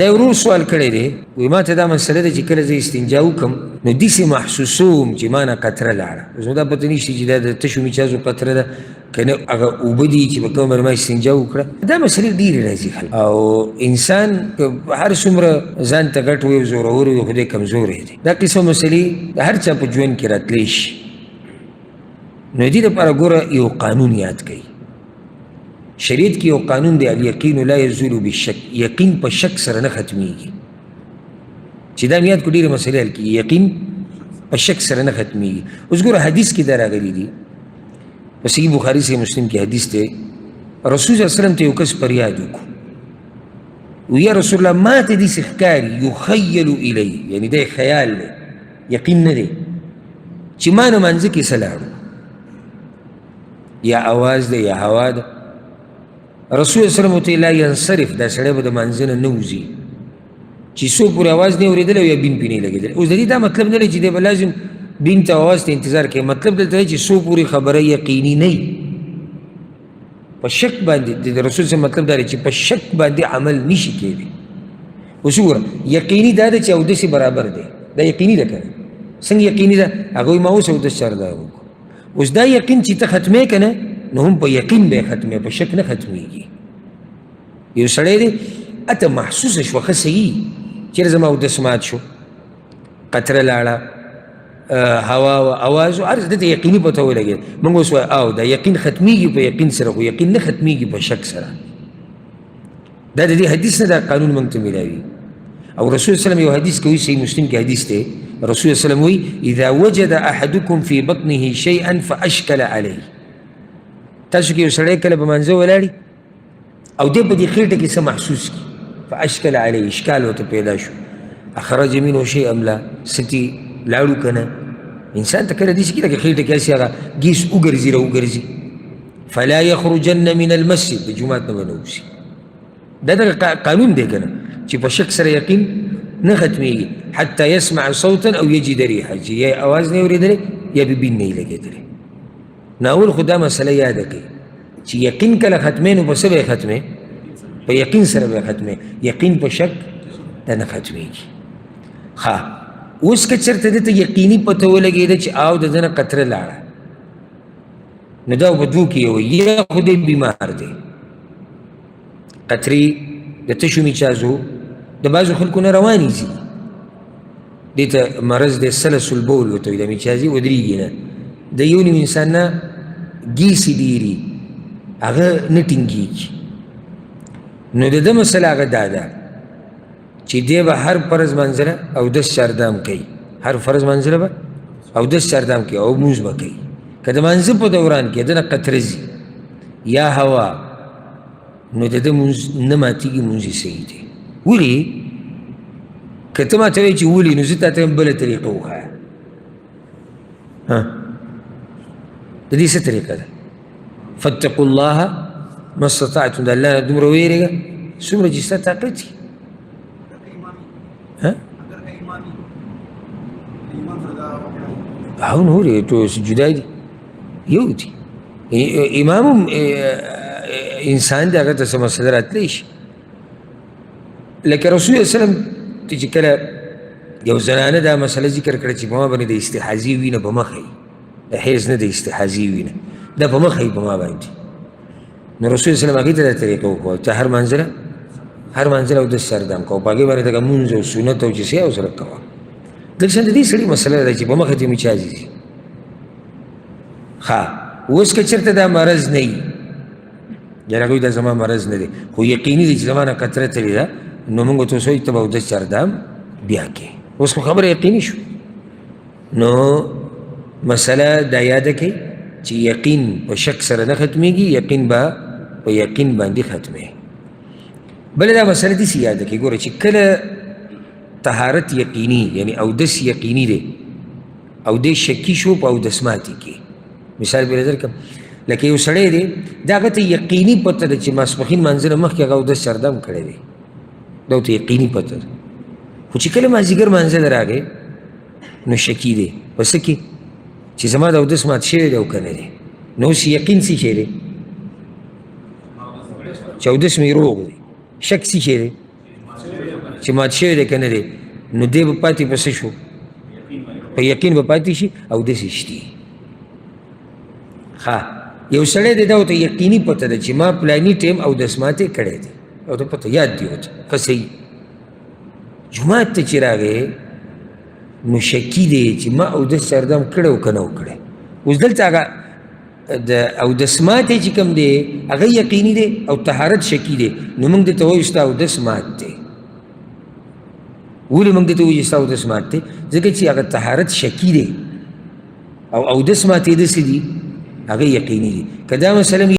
دا ورور سوال کړی دی وایي ما ته دا مسله ده چې کله زه استنجا وکړم نو داسې محسوسوم چې ما نه قطره لاړه. اوس نو دا پته نشته چې دا د تشو میچازو قطره ده که نه هغه اوبه دي چې په کومه باندې ما استنجا وکړه. دا مسلې ډېرې راځي خلک او انسان که هر څومره ځان ته ګټ وي زورور وي خو دی کمزوری دی. دا قسم مسلې د هر چا په ژوند کې راتلی شي. نو دې دپاره ګوره یو قانون یاد کوي. شریعت کې یو قانون دی الیقین لا یزول بالشک، یقین په شک سره نه ختمیږي. چې دا یاد کو ډېرې مسلې حل کېږي، یقین په شک سره نه ختمیږي. اوس ګوره حدیث کې دا راغلی دي په صحیح بخاري صحیح مسلم کې حدیث دی. رسول صلی الله علیه وسلم ته یو کس فریاد وکړو وی یا رسول الله ما ته داسې ښکاري یخیل الی، یعنی دی خیال دی یقین نه دی چې ما نه مانځه کې څه لاړو، یا اواز دی یا هوا ده. رسول الله صلی الله علیه وسلم لا ینصرف، دا سړی به د مانځه نه نه وځي چې څو پورې اواز نه اورېدلی یا بین پې نه لګېدلی. اوس د دې دا مطلب نه دی چې دی به لازم بین ته اواز ته انتظار کوي. مطلب دلته دی چې څو پورې خبره یقیني نه وي، په شک باندې د رسول صلی مطلب دا دی چې په شک باندې عمل نشي کېدی. اوس وګوره یقیني دا ده چې اودسې برابر دی، دا یقیني ده که نه؟ څنګه یقیني ده؟ هغه وایي ما اوس اودس چاردا وکړو. اوس دا یقین چې ته ختمې که نه نو هم په یقین به یې ختمې، په شک نه ختمیږي. یو سړی دی اته محسوسه شوه ښه صحیح چېرې زما اودس مات شو، قطره لاړه، هوا و اواز و هر څه دته یقیني پته ولګېد. موږ اوس وایو او دا یقین ختمیږي په یقین سره، خو یقین نه ختمیږي په شک سره. دا د دې حدیث نه دا قانون موږ ته میلاوي. او رسول صلی الله علیه وسلم یو حدیث کوي صحیح مسلم کې حدیث دی. رسول صلی الله علیه وسلم وایي اذا وجد احدکم فی بطنه شیئا فاشکل علیه. تاسو کې یو سړی کله په مانځه ولاړي او دی په دې خېټه کې څه محسوس کړي، فاشکل علیه اشکال ورته پیدا شو، اخرج منه شیء ام لا، ستي لاړو که نه؟ انسان ته کله داسې کېده که خېټه کې هسې هغه ګیس وګرځي راوګرځي، فلا یخرجن من المسجد، د جومات نه به نه وځي. دا دغه قانون دی که نه چې په شک سره یقین نه ختمیږي. حتی یسمع صوتا او یجد ریحه، چې یا اواز نه اورېدلی یا به بین نه یې لګېدلی. ناول خو دا مسله یاده کوي چې یقین کله ختمې نو په څه به یې ختمې؟ په یقین سره به یې ختمې. یقین په شک دا نه ختمېږي. ښه اوس که چېرته دته یقیني پته ولګېده چې او د ده نه قطره لاړه نو دا په دوو کې یو یا خو دی بیمار دی، قطرې د تشو میچازو د بعضو خلکو نه روانې ځي، دې ته مرض دی سلس البول ورته وایي، د میچازي ودرېږي نه. د یو نیم انسان نه ګیسې ډېري هغه نه ټینګېږي. نو د ده مسله هغه دا ده چې دی به هر فرض منظره اودس چاردام کوي، هر فرض منظره به اودس چاردام کوي او مونځ به کوي. که د مانځه په دوران کې د نه قطره ځي یا هوا نو د ده مونځ نه ماتېږي، مونځ یې صحیح دی. ولې؟ که ته ماته وایې چې ولې نو زه تا ته بله طریقه وښایه. د دې څه طریقه ده؟ فاتقوا الله ما استطعتم، د الله نه دومره ویرېږه څومره چې ستا طاقت وي. هو نور تو جدا دي یو دي. امام هم انسان دی، هغه ته څه مسله راتلی شي. لکه رسول الله صلی الله علیه وسلم ته چې کله یو زنانه دا مسله ذکر کړه چې په ما باندې د استحاضي وینه په مخ وي، د حیض نه د استحاضي وینه دا په مخ وي په ما باندې، نو رسول الله صلی الله علیه وسلم هغې ته دا طریقه وښوده، ته هر منزله اودس سردام کوه، په هغې باندې دغه مونځ او سنت او چې څه او سره کوه. دلته د دې سړي مسله ده چې په مخه ته میچازي ځي. ښه اوس که چېرته دا مرض نه وي، یاره هغوی دا زما مرض نه دی خو یقیني دی چې زما نه قطره تلې ده، نو مونږ ورته اوس وایو ته به اودس چاردام بیا کې. اوس خو خبره یقیني شو. نو مسله دا یاده کړئ چې یقین په شک سره نه ختمیږي، یقین به په یقین باندې ختمې. بله دا مسله داسې یاده کړئ، ګوره چې کله طهارت یقیني یعنی اودس یقیني دی او دی شکی شو په اودس ماتي کې. مثال به نظر کړم لکه یو سړی دی دا هغه ته یقیني پته ده چې ماسپښین مانځه نه مخکې هغه اودس چاردام کړی دی، دا ورته یقیني پته ده. خو چې کله مازدیګر مانځه ته راغی نو شکي دی په څه کې چې زما د اودس مات شوی دی او که نه دی. نو اوس یقین څه شی دی چې اودس مې روغ دی، شک څه شی دی چې مات شوی دی که نه دی، نو دی به پاتې په څه شو؟ په یقین به پاتې شي او داسې شتي. ښه یو سړی دی دا ورته یقیني پته ده چې ما پلاني ټیم اودس ماتې کړی دی او ته پته یاد دی ورته ښه صحیح. جومات ته چې راغی نو شکي دی چې ما اودس سردم کړی او که نه و کړی. اوس دلته هغه د اودس ماتې چې کوم دی هغه یقیني دی او طهارت شکي دی، نو موږ درته وایو ستا اودس مات دی. ولې موږ درته وایو چې ستا اودس مات دی؟ ځکه چې هغه طهارت شکي دی او اودس ماتېده څه دي؟ هغه یقیني دي. که دا مثلا